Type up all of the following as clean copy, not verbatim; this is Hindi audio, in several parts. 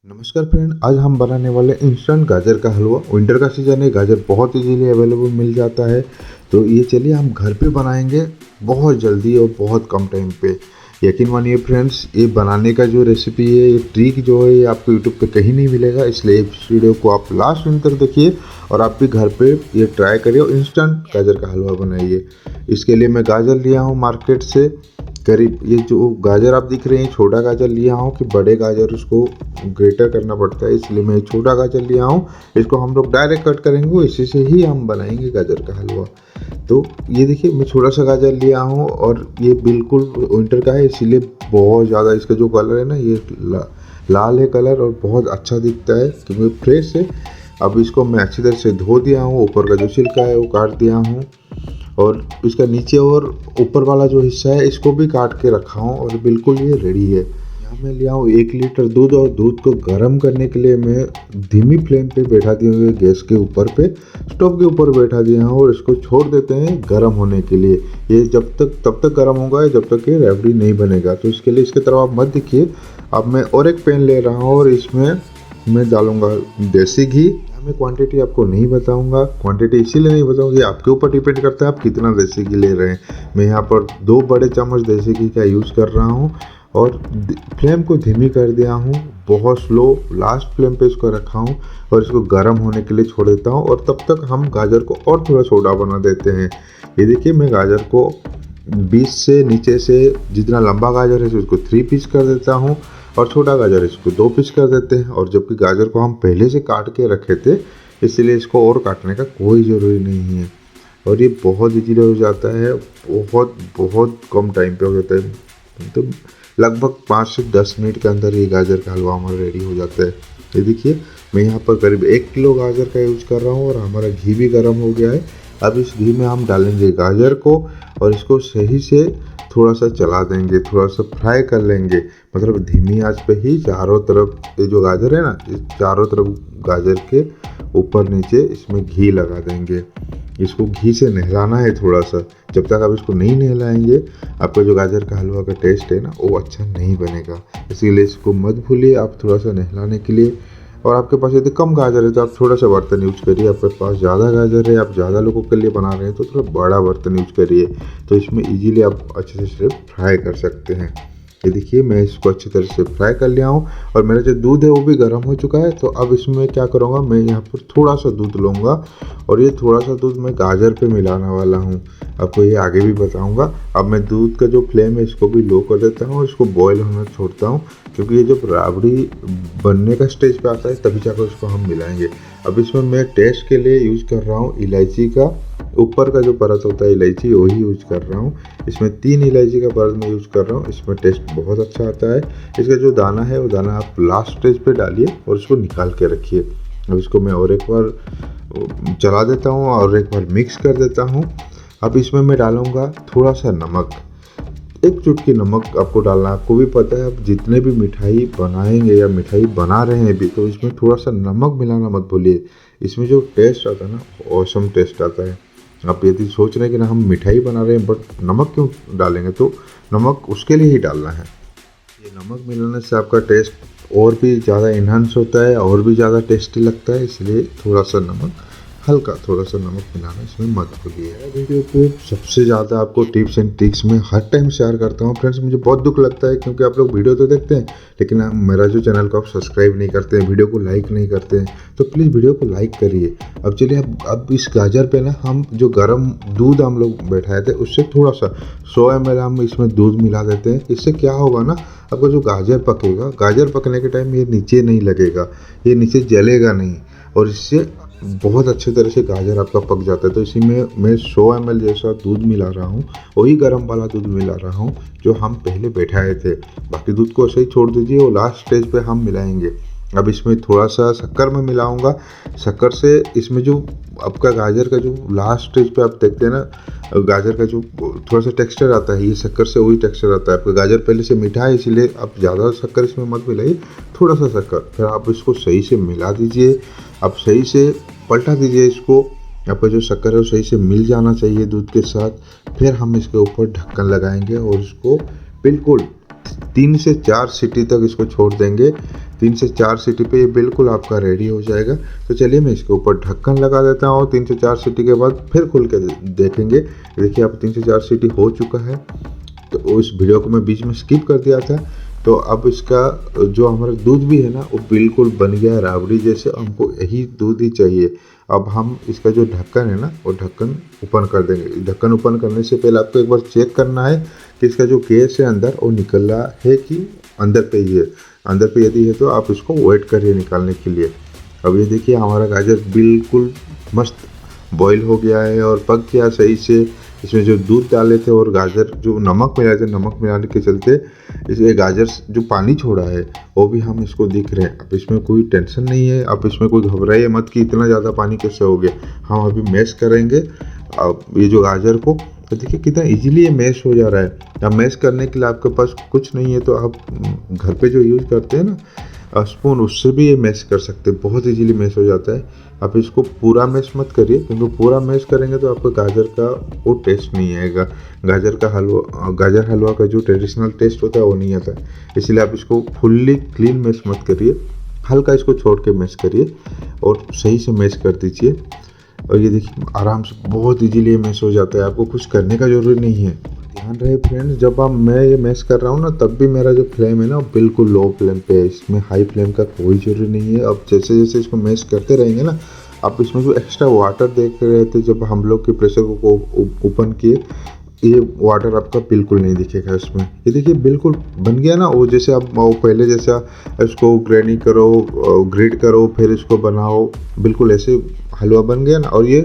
नमस्कार फ्रेंड, आज हम बनाने वाले इंस्टेंट गाजर का हलवा। विंटर का सीज़न है, गाजर बहुत इजीली अवेलेबल मिल जाता है। तो ये चलिए हम घर पे बनाएंगे बहुत जल्दी और बहुत कम टाइम पे। यकीन मानिए फ्रेंड्स, ये बनाने का जो रेसिपी है, ये ट्रिक जो है, ये आपको यूट्यूब पे कहीं नहीं मिलेगा। इसलिए इस वीडियो को आप लास्ट दिन तक देखिए और आप भी घर पे ये ट्राई करिए और इंस्टेंट गाजर का हलवा बनाइए। इसके लिए मैं गाजर लिया हूँ मार्केट से। करीब ये जो गाजर आप दिख रहे हैं, छोटा गाजर लिया हूँ कि बड़े गाजर उसको ग्रेटर करना पड़ता है, इसलिए मैं छोटा गाजर लिया हूँ। इसको हम लोग डायरेक्ट कट करेंगे, इसी से ही हम बनाएंगे गाजर का हलवा। तो ये देखिए, मैं छोटा सा गाजर लिया हूँ और ये बिल्कुल विंटर का है, इसीलिए बहुत ज़्यादा इसका जो कलर है ना, ये लाल है कलर और बहुत अच्छा दिखता है क्योंकि फ्रेश है। अब इसको मैं अच्छी तरह से धो दिया हूँ, ऊपर का जो छिलका है वो काट दिया हूँ और इसका नीचे और ऊपर वाला जो हिस्सा है इसको भी काट के रखा हूँ और बिल्कुल ये रेडी है। यहाँ मैं लिया हूँ 1 लीटर दूध और दूध को गर्म करने के लिए मैं धीमी फ्लेम पे बैठा दिए हुए गैस के ऊपर पे स्टोव के ऊपर बैठा दिया हूँ और इसको छोड़ देते हैं गर्म होने के लिए। ये तब तक गर्म होगा जब तक ये रेवड़ी नहीं बनेगा। तो इसके लिए इसकी तरफ आप मत देखिए। अब मैं और एक पैन ले रहा हूँ और इसमें मैं डालूंगा देसी घी। मैं क्वांटिटी आपको नहीं बताऊंगा, क्वांटिटी इसीलिए नहीं बताऊंगी, आपके ऊपर डिपेंड करता है आप कितना देसी घी ले रहे हैं। मैं यहाँ पर 2 बड़े चम्मच देसी घी का यूज़ कर रहा हूँ और फ्लेम को धीमी कर दिया हूँ, बहुत स्लो लास्ट फ्लेम पे इसको रखा हूँ और इसको गर्म होने के लिए छोड़ देता हूँ। और तब तक हम गाजर को और थोड़ा छोटा बना देते हैं। ये देखिए, मैं गाजर को 20 से नीचे से जितना लंबा गाजर है उसको 3 पीस कर देता हूँ और छोटा गाजर इसको 2 पीस कर देते हैं। और जबकि गाजर को हम पहले से काट के रखे थे, इसलिए इसको और काटने का कोई ज़रूरी नहीं है और ये बहुत इजीली हो जाता है। बहुत बहुत कम टाइम पे हो जाता है, तो लगभग 5 से 10 मिनट के अंदर ये गाजर का हलवा हमारा रेडी हो जाता है। ये देखिए, मैं यहाँ पर करीब 1 किलो गाजर का यूज़ कर रहा हूँ और हमारा घी भी गर्म हो गया है। अब इस घी में हम डालेंगे गाजर को और इसको सही से थोड़ा सा चला देंगे, थोड़ा सा फ्राई कर लेंगे, मतलब धीमी आंच पे ही चारों तरफ। ये जो गाजर है ना, इस चारों तरफ गाजर के ऊपर नीचे इसमें घी लगा देंगे। इसको घी से नहलाना है थोड़ा सा। जब तक आप इसको नहीं नहलाएंगे, आपका जो गाजर का हलवा का टेस्ट है ना, वो अच्छा नहीं बनेगा। इसीलिए इसको मत भूलिए आप थोड़ा सा नहलाने के लिए। और आपके पास यदि कम गाजर है तो आप छोटा सा बर्तन यूज करिए। आपके पास ज़्यादा गाजर है, आप ज़्यादा लोगों के लिए बना रहे हैं, तो थोड़ा बड़ा बर्तन यूज करिए, तो इसमें इजीली आप अच्छे से सिर्फ फ्राई कर सकते हैं। ये देखिए, मैं इसको अच्छी तरह से फ्राई कर लिया हूँ और मेरा जो दूध है वो भी गर्म हो चुका है। तो अब इसमें क्या करूँगा, मैं यहाँ पर थोड़ा सा दूध लूँगा और ये थोड़ा सा दूध मैं गाजर पे मिलाने वाला हूँ। आपको ये आगे भी बताऊँगा। अब मैं दूध का जो फ्लेम है इसको भी लो कर देता हूँ और इसको बॉयल होना छोड़ता हूँ, क्योंकि ये जब राबड़ी बनने का स्टेज पे आता है तभी जाकर उसको हम मिलाएंगे। अब इसमें मैं टेस्ट के लिए यूज़ कर रहा हूँ इलायची का, ऊपर का जो परत होता है इलायची, वही यूज कर रहा हूँ। इसमें 3 इलायची का परत मैं यूज़ कर रहा हूँ, इसमें टेस्ट बहुत अच्छा आता है। इसका जो दाना है वो दाना आप लास्ट स्टेज पे डालिए और इसको निकाल के रखिए। अब इसको मैं और एक बार चला देता हूँ और एक बार मिक्स कर देता हूँ। अब इसमें मैं डालूँगा थोड़ा सा नमक, 1 चुटकी नमक आपको डालना है। आपको भी पता है, आप जितने भी मिठाई बनाएंगे या मिठाई बना रहे हैं भी, तो इसमें थोड़ा सा नमक मिलाना मत भूलिए। इसमें जो टेस्ट आता है ना, ऑसम टेस्ट आता है। आप यदि सोच रहे हैं कि ना हम मिठाई बना रहे हैं बट नमक क्यों डालेंगे, तो नमक उसके लिए ही डालना है। ये नमक मिलाने से आपका टेस्ट और भी ज़्यादा इन्हांस होता है और भी ज़्यादा टेस्टी लगता है, इसलिए थोड़ा सा नमक, हल्का थोड़ा सा नमक मिलाना इसमें मत भूलिए। वीडियो पे सबसे ज़्यादा आपको टिप्स एंड ट्रिक्स में हर टाइम शेयर करता हूँ फ्रेंड्स। मुझे बहुत दुख लगता है क्योंकि आप लोग वीडियो तो देखते हैं लेकिन मेरा जो चैनल को आप सब्सक्राइब नहीं करते हैं, वीडियो को लाइक नहीं करते हैं, तो प्लीज़ वीडियो को लाइक करिए। अब चलिए, अब इस गाजर पे ना हम जो गर्म दूध हम लोग बैठाए थे उससे थोड़ा सा 100 ml हम इसमें दूध मिला देते हैं। इससे क्या होगा ना, आपका जो गाजर पकेगा, गाजर पकने के टाइम ये नीचे नहीं लगेगा, ये नीचे जलेगा नहीं और इससे बहुत अच्छे तरह से गाजर आपका पक जाता है। तो इसी में मैं 100 ml जैसा दूध मिला रहा हूँ, वही गर्म वाला दूध मिला रहा हूँ जो हम पहले बैठाए थे। बाकी दूध को ऐसे ही छोड़ दीजिए और लास्ट स्टेज पे हम मिलाएंगे। अब इसमें थोड़ा सा शक्कर मैं मिलाऊंगा। शक्कर से इसमें जो आपका गाजर का जो लास्ट स्टेज पे आप देखते हैं ना, गाजर का जो थोड़ा सा टेक्सचर आता है, ये शक्कर से वही टेक्सचर आता है। आपका गाजर पहले से मीठा है, इसलिए आप ज़्यादा शक्कर इसमें मत मिलाइए, थोड़ा सा शक्कर। फिर आप इसको सही से मिला दीजिए। आप सही से पलटा दीजिए इसको। आपका जो शक्कर है वो सही से मिल जाना चाहिए दूध के साथ। फिर हम इसके ऊपर ढक्कन लगाएंगे और इसको बिल्कुल 3 से 4 सीटी तक इसको छोड़ देंगे। 3 से 4 सीटी पे ये बिल्कुल आपका रेडी हो जाएगा। तो चलिए मैं इसके ऊपर ढक्कन लगा देता हूँ। 3 से 4 सीटी के बाद फिर खोल के देखेंगे। देखिए अब 3 से 4 सीटी हो चुका है। तो उस वीडियो को मैं बीच में स्किप कर दिया था। तो अब इसका जो हमारा दूध भी है ना वो बिल्कुल बन गया है राबड़ी जैसे। हमको यही दूध ही चाहिए। अब हम इसका जो ढक्कन है ना वो ढक्कन ओपन कर देंगे। ढक्कन ओपन करने से पहले आपको एक बार चेक करना है कि इसका जो गैस है अंदर वो निकल रहा है कि अंदर पे ही है। अंदर पे यदि है तो आप इसको वेट करिए निकालने के लिए। अब ये देखिए हमारा गाजर बिल्कुल मस्त बॉईल हो गया है और पक गया सही से। इसमें जो दूध डाले थे और गाजर जो नमक मिलाए थे, नमक मिलाने के चलते इसलिए गाजर जो पानी छोड़ा है वो भी हम इसको दिख रहे हैं। अब इसमें कोई टेंशन नहीं है। अब इसमें कोई घबराइए मत कि इतना ज़्यादा पानी कैसे हो गया। हम अभी मैश करेंगे अब ये जो गाजर को। तो देखिए कितना इजीली ये मैश हो जा रहा है। अब मैश करने के लिए आपके पास कुछ नहीं है तो आप घर पे जो यूज़ करते हैं ना स्पून, उससे भी ये मैश कर सकते हैं। बहुत इजीली मैश हो जाता है। आप इसको पूरा मैश मत करिए क्योंकि पूरा मैश करेंगे तो आपको गाजर का वो टेस्ट नहीं आएगा। गाजर हलवा का जो ट्रेडिशनल टेस्ट होता है वो नहीं आता है। इसलिए आप इसको फुल्ली क्लीन मैश मत करिए, हल्का इसको छोड़ के मैश करिए और सही से मैश कर दीजिए। और ये देखिए आराम से बहुत इजीली मैश हो जाता है। आपको कुछ करने का ज़रूरी नहीं है। ध्यान रहे फ्रेंड्स, जब मैं ये मैश कर रहा हूँ ना तब भी मेरा जो फ्लेम है ना बिल्कुल लो फ्लेम पे है। इसमें हाई फ्लेम का कोई ज़रूरी नहीं है। अब जैसे जैसे इसको मैश करते रहेंगे ना, आप इसमें जो एक्स्ट्रा वाटर देख रहे थे जब हम लोग के प्रेशर को ओपन किए, ये वाटर आपका बिल्कुल नहीं दिखेगा इसमें। ये देखिए बिल्कुल बन गया ना वो जैसे आप वो पहले जैसा इसको ग्रेट करो फिर इसको बनाओ, बिल्कुल ऐसे हलवा बन गया ना। और ये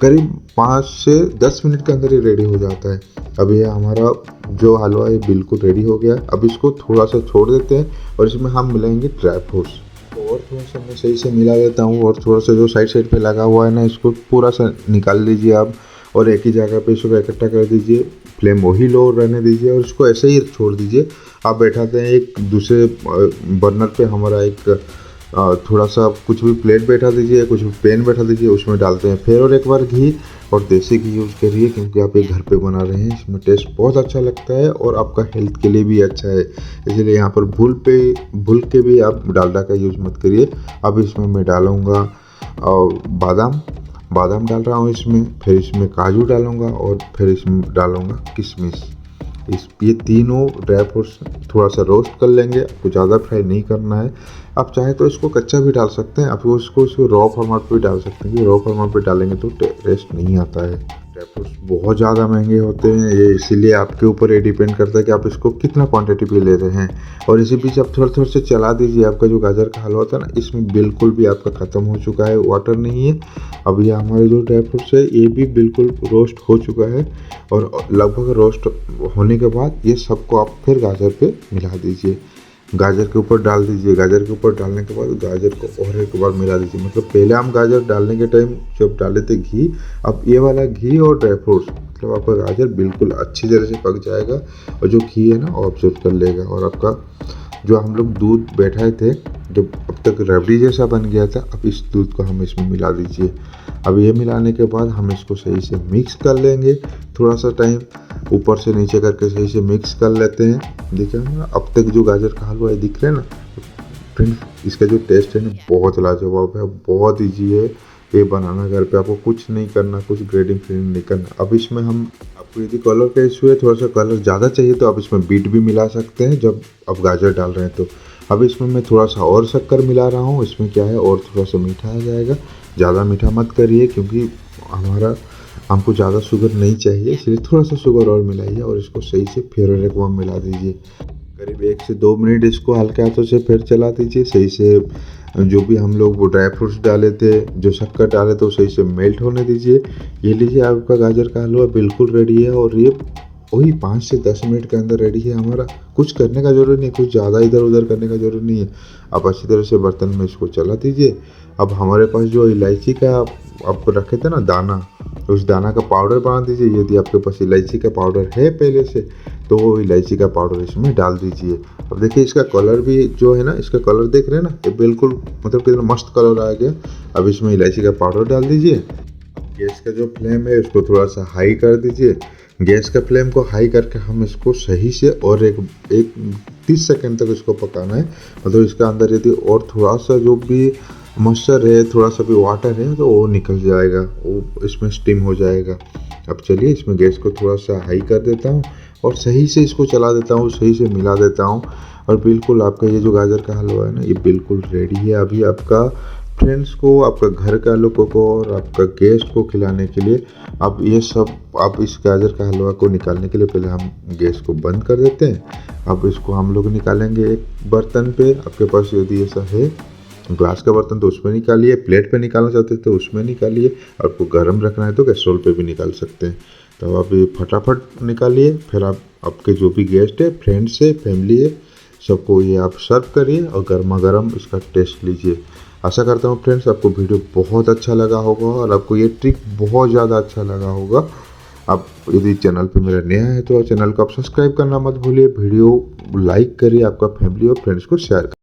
करीब 5 से 10 मिनट के अंदर ये रेडी हो जाता है। अब ये हमारा जो हलवा है बिल्कुल रेडी हो गया है। अब इसको थोड़ा सा छोड़ देते हैं और इसमें हम मिलाएंगे ड्राई फ्रूट्स। तो और थोड़ा सा मैं सही से मिला देता हूँ और थोड़ा सा जो साइड पे लगा हुआ है ना इसको पूरा सा निकाल लीजिए आप और एक ही जगह पे इसको इकट्ठा कर दीजिए। फ्लेम वही लो रहने दीजिए और इसको ऐसे ही छोड़ दीजिए। आप बैठाते हैं एक दूसरे बर्नर पे हमारा एक थोड़ा सा कुछ भी प्लेट बैठा दीजिए, कुछ भी पैन बैठा दीजिए, उसमें डालते हैं फिर और एक बार घी। और देसी घी यूज़ करिए क्योंकि आप ये घर पे बना रहे हैं। इसमें टेस्ट बहुत अच्छा लगता है और आपका हेल्थ के लिए भी अच्छा है। इसलिए यहाँ पर भूल के भी आप डालडा का यूज़ मत करिए। अब इसमें मैं डालूँगा बादाम डाल रहा हूँ इसमें, फिर इसमें काजू डालूँगा और फिर इसमें डालूँगा किशमिश। ये तीनों ड्राई फ्रूट्स थोड़ा सा रोस्ट कर लेंगे। आपको ज़्यादा फ्राई नहीं करना है। आप चाहे तो इसको कच्चा भी डाल सकते हैं, आप इसको रॉ फॉर्मेट पे भी डाल सकते हैं। रॉ फॉर्मेट पे डालेंगे तो टेस्ट नहीं आता है। ड्राई फ्रूट्स बहुत ज़्यादा महंगे होते हैं ये, इसीलिए आपके ऊपर ये डिपेंड करता है कि आप इसको कितना क्वांटिटी पे ले रहे हैं। और इसी बीच आप थोड़ा से चला दीजिए। आपका जो गाजर का हलवा था ना इसमें बिल्कुल भी आपका ख़त्म हो चुका है, वाटर नहीं है। अब ये हमारे जो ड्राई फ्रूट्स है ये भी बिल्कुल रोस्ट हो चुका है और लगभग रोस्ट होने के बाद ये सबको आप फिर गाजर पे मिला दीजिए। गाजर के ऊपर डाल दीजिए। गाजर के ऊपर डालने के बाद गाजर को और एक बार मिला दीजिए। मतलब पहले हम गाजर डालने के टाइम जब डाले थे घी, अब ये वाला घी और ड्राई फ्रूट्स मतलब आपका गाजर बिल्कुल अच्छी तरह से पक जाएगा और जो घी है ना वो ऑब्जर्व कर लेगा। और आपका जो हम लोग दूध बैठाए थे जो अब तक रबड़ी जैसा बन गया था, अब इस दूध को हम इसमें मिला दीजिए। अब ये मिलाने के बाद हम इसको सही से मिक्स कर लेंगे। थोड़ा सा टाइम ऊपर से नीचे करके सही से मिक्स कर लेते हैं। देखिए ना अब तक जो गाजर का हलवा है दिख रहा है ना फ्रेंड्स, इसका जो टेस्ट है ना बहुत लाजवाब है, बहुत ईजी है ये बनाना। घर पे आपको कुछ नहीं करना, कुछ ग्रेडिंग फ्रेडिंग नहीं करना। अब इसमें हम आपको यदि कलर का इशू है, थोड़ा सा कलर ज़्यादा चाहिए तो आप इसमें बीट भी मिला सकते हैं जब आप गाजर डाल रहे हैं तो। अब इसमें मैं थोड़ा सा और शक्कर मिला रहा हूँ। इसमें क्या है और थोड़ा सा मीठा आ जाएगा। ज़्यादा मीठा मत करिए क्योंकि हमको ज़्यादा शुगर नहीं चाहिए, इसलिए थोड़ा सा शुगर और मिलाइए और इसको सही से फिर एक बार मिला दीजिए। करीब 1 से 2 मिनट इसको हल्के हाथों से फिर चला दीजिए। सही से जो भी हम लोग वो ड्राई फ्रूट्स डाले थे, जो शक्कर डाले थे, वो सही से मेल्ट होने दीजिए। ये लीजिए आपका गाजर का हलवा बिल्कुल रेडी है और ये वही 5 से 10 मिनट के अंदर रेडी है हमारा। कुछ करने का ज़रूरी नहीं, कुछ ज़्यादा इधर उधर करने का ज़रूरी नहीं है। आप अच्छी तरह से बर्तन में इसको चला दीजिए। अब हमारे पास जो इलायची का आप रखे थे ना दाना, उस दाना का पाउडर बना दीजिए। यदि आपके पास इलायची का पाउडर है पहले से तो वो इलायची का पाउडर इसमें डाल दीजिए। अब देखिए इसका कलर भी जो है ना, इसका कलर देख रहे हैं ना, ये बिल्कुल मतलब कितना मस्त कलर आ गया। अब इसमें इलायची का पाउडर डाल दीजिए। गैस का जो फ्लेम है उसको थोड़ा सा हाई कर दीजिए। गैस का फ्लेम को हाई करके हम इसको सही से और एक 30 सेकंड तक इसको पकाना है। मतलब इसका अंदर यदि और थोड़ा सा जो भी मॉइस्चर है, थोड़ा सा भी वाटर है तो वो निकल जाएगा, वो इसमें स्टीम हो जाएगा। अब चलिए इसमें गैस को थोड़ा सा हाई कर देता हूँ और सही से इसको चला देता हूँ, सही से मिला देता हूँ। और बिल्कुल आपका ये जो गाजर का हलवा है ना, ये बिल्कुल रेडी है अभी आपका फ्रेंड्स को, आपका घर का लोगों को और आपका गेस्ट को खिलाने के लिए। अब ये सब आप इस गाजर का हलवा को निकालने के लिए पहले हम गैस को बंद कर देते हैं। अब इसको हम लोग निकालेंगे एक बर्तन पे। आपके पास यदि ऐसा है ग्लास का बर्तन तो उसमें निकालिए, प्लेट पे निकालना चाहते हैं तो उसमें निकालिए, आपको गर्म रखना है तो कैसरोल पे भी निकाल सकते हैं। तो आप ये फटाफट निकालिए, फिर आप आपके जो भी गेस्ट है, फ्रेंड्स है, फैमिली है, सबको ये आप सर्व करिए और गर्मा गर्म इसका टेस्ट लीजिए। आशा करता हूँ फ्रेंड्स आपको वीडियो बहुत अच्छा लगा होगा और आपको ये ट्रिक बहुत ज़्यादा अच्छा लगा होगा। आप यदि चैनल पे मेरा नया है तो चैनल को आप सब्सक्राइब करना मत भूलिए, वीडियो लाइक करिए, आपका फैमिली और फ्रेंड्स को शेयर करिए।